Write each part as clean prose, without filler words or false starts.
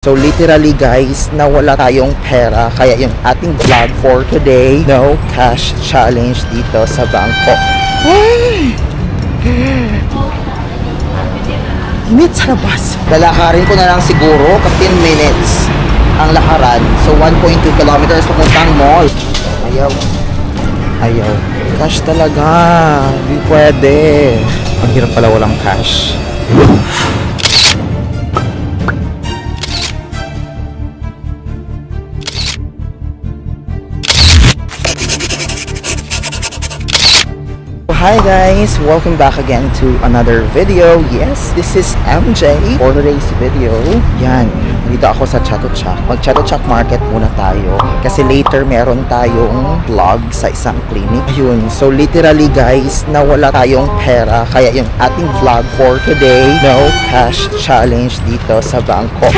So literally guys, nawala tayong pera kaya yung ating vlog for today, no cash challenge dito sa bangko. Init sa labas. Lalakarin ko na lang siguro 15 minutes ang lakaran. So 1.2 kilometers papuntang mall. Ayaw. Cash talaga. Hindi pwede. Ang hirap pala walang cash. Hi guys! Welcome back again to another video. Yes, this is MJ for today's video. Yan, dito ako sa Chatuchak. Mag-Chatuchak market muna tayo kasi later meron tayong vlog sa isang clinic. Ayun, so literally guys, nawala tayong pera kaya yung ating vlog for today, no cash challenge dito sa bangko.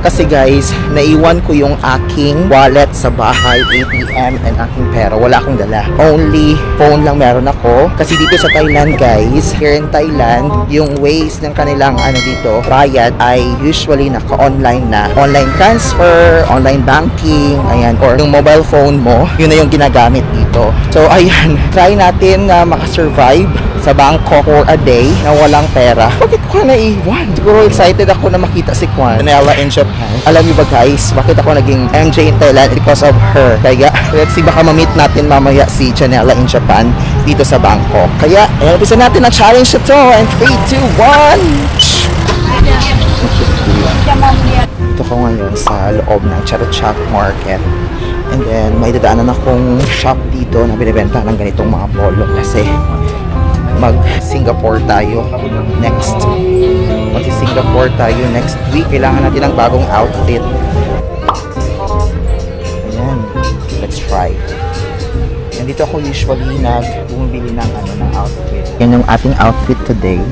Kasi guys, naiwan ko yung aking wallet sa bahay, ATM, and aking pera. Wala akong dala. Only phone lang meron ako. Kasi dito sa Thailand guys, here in Thailand, yung ways ng kanilang dito, bayad ay usually naka-online na. Online transfer, online banking, ayan, or yung mobile phone mo, yun na yung ginagamit dito. So ayan, try natin na makasurvive sa bangko for a day na walang pera. Bakit ko naiwan? Siguro excited ako na makita si Kwan, Janela in Japan. Alam niyo ba guys, bakit ako naging MJ in Thailand? Because of her. Kaya, let's see, baka ma-meet natin mamaya si Janela in Japan dito sa bangko. Kaya, umpisa natin ang challenge na to. And 3, 2, 1! Ito ko ngayon sa loob ng Chatuchak Market. And then, may dadaanan akong shop dito na binibenta ng ganitong mga polo kasi mag-Singapore tayo next. Mag-Singapore tayo next week. Kailangan natin ng bagong outfit. Ayan. Let's try. And dito ako usually bumibili ng outfit. Yan yung ating outfit today.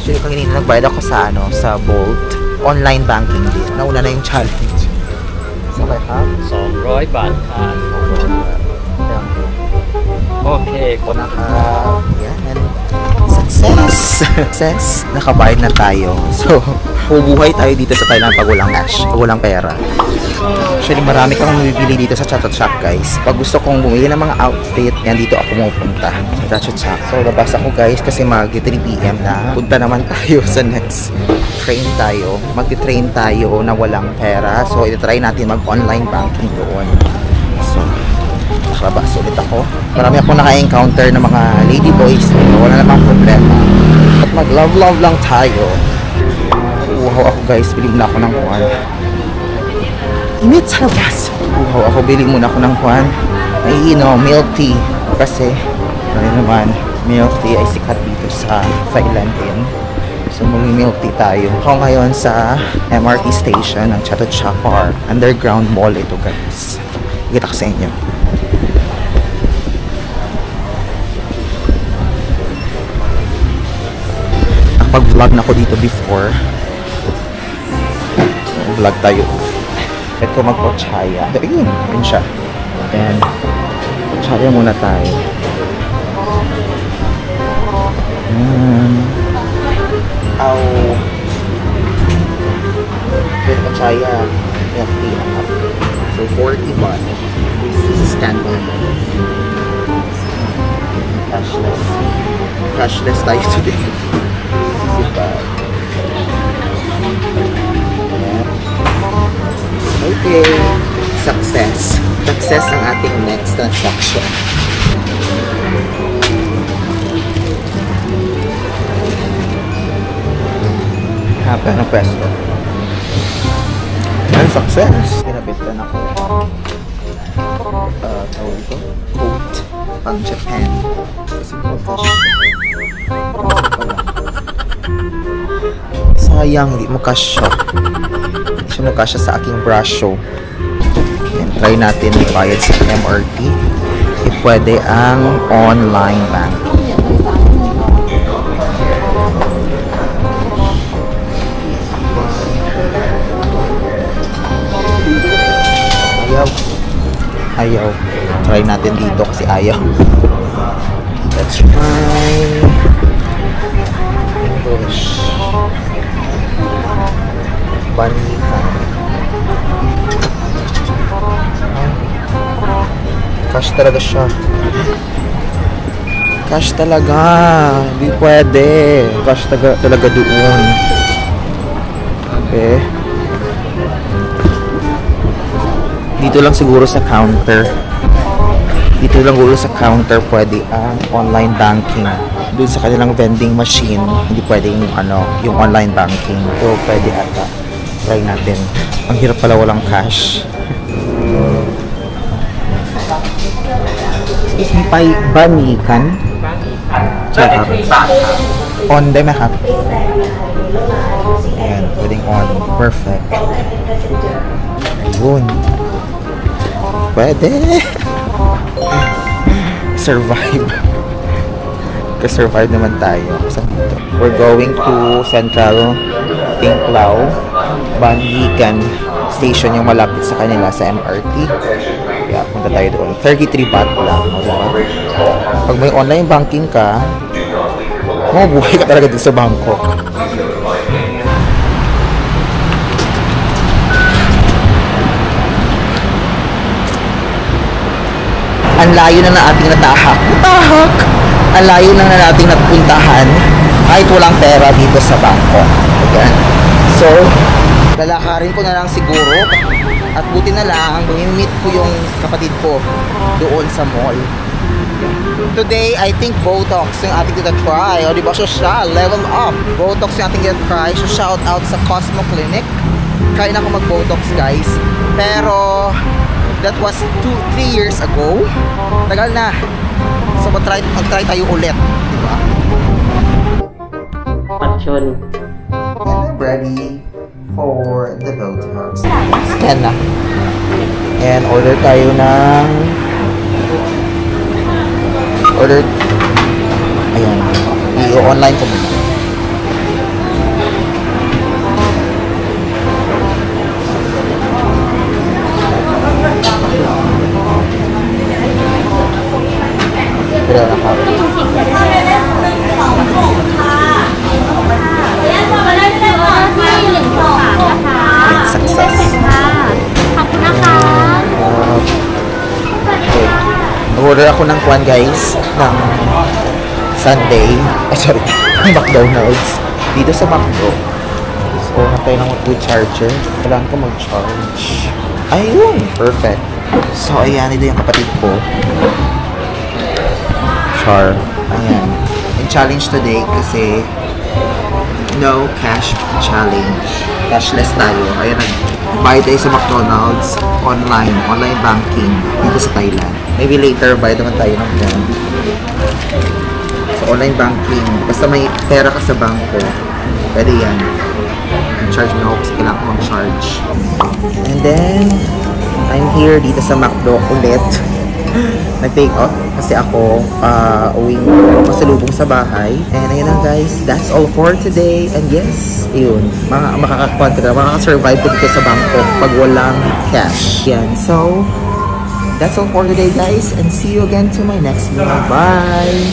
Actually, kanina nagbayad ako sa Bolt. Online banking din. Nauna na yung challenge. So, okay ha? 200 บาทค่ะโอเคกด Yan. Success! Nakabayad na tayo. So, bubuhay tayo dito sa Thailand pag walang cash, pag walang pera. Actually, marami kang bumibili dito sa Chatuchak guys. Pag gusto kong bumili ng mga outfit, yan dito ako pumunta sa Chatuchak. So, labas ako guys kasi mag-3 PM na. Punta naman tayo sa next train tayo. Mag-train tayo na walang pera. So, i-try natin mag-online banking doon. So, nakalabas ulit ako. Marami akong naka-encounter ng mga ladyboys. Wala namang problema. At mag-love lang tayo. Uhaw ako guys. Bili muna ako ng kuwan. Init sa labas. Uhaw ako. Bili muna ako ng kuwan. Ay, milk tea. Kasi, naman, milk tea ay sikat dito sa Thailand din. So, mag-milk tea tayo. Ako ngayon sa MRT station ng Chatuchak Park. Underground mall ito guys. Kita ko sa inyo. Nakapag-vlog na ako dito before. Vlog tayo. Ito mag-pochaya. Ayun, yun siya. And, pochaya muna tayo. With pochaya, FT na up. So, 40 baht. This is standard. Cashless. Cashless tayo today. This is bad. Okay. Success. Success ang ating next transaction. Haba ng pwesto. And success. Pinabitan ako. Tawag ito. Coat. Pang Japan. Kasi coat. Sayang, hindi mo kasya. Hindi siya makasya sa aking brasyo. And try natin ibayad sa MRT. Pwede ang online bank. Ayaw. Ayaw. Try natin dito kasi ayaw. Let's try English. Banikan. Cash talaga siya. Cash talaga. Hindi pwede. Cash talaga doon. Okay. Dito lang siguro sa counter. Dito lang siguro sa counter pwede ang online banking. Doon sa kanilang vending machine, hindi pwede yung online banking. So, pwede ata. Try natin. Ang hirap pala walang cash. Excuse me, banikan? Check up. On day mahap. Ayan, pwedeng on. Perfect. Ayun. Pwede. Survive. Survive naman tayo. We're going to Central Tinglao Banikan Station, yung malapit sa kanila sa MRT. Kaya punta tayo doon. 33 baht lang. Diba? Pag may online banking ka, mabuhay ka talaga dun sa Bangkok. Ang layo na ating natahak. Ang layo na nating napuntahan kahit walang pera dito sa Bangkok. Ayan. So, lalakarin ko na lang siguro at buti na lang meet ko yung kapatid ko doon sa mall. Today, I think Botox yung ating try. O diba, social, level up. Botox yung ating try. So, shout out sa Cosmo Clinic. Kaya na ako mag-Botox, guys. Pero, that was 2-3 years ago. Tagal na. So, mag-try tayo ulit. Diba? Patron. And ready for the Botox. Scan na. And order tayo ng... Ayan. I-online ko muna. Pero success. Order ako ng kwan, guys, ng Sunday. Sorry, ng McDonald's. Dito sa McDo. So, natay ng with charger. Kailangan ko mag-charge. Ayun! Perfect. So, ayan, ito yung kapatid ko. Char. Ayan. Yung challenge today kasi no cash challenge. Cashless tayo. Ayan, nag-buy tayo sa McDonald's online banking dito sa Thailand. Maybe later, buy naman tayo ng phone. So, online banking. Basta may pera ka sa bangko, pwede yan. Charge mo ako kasi kailangan ko mag-charge. And then, I'm here dito sa McDo ulit. Nag-take out kasi ako uwing masalubong sa bahay. And ayun lang, guys, that's all for today. And yes, yun, makaka-survive ko dito sa Bangkok pag walang cash. Yan, so that's all for today, guys, and see you again to my next video. Bye.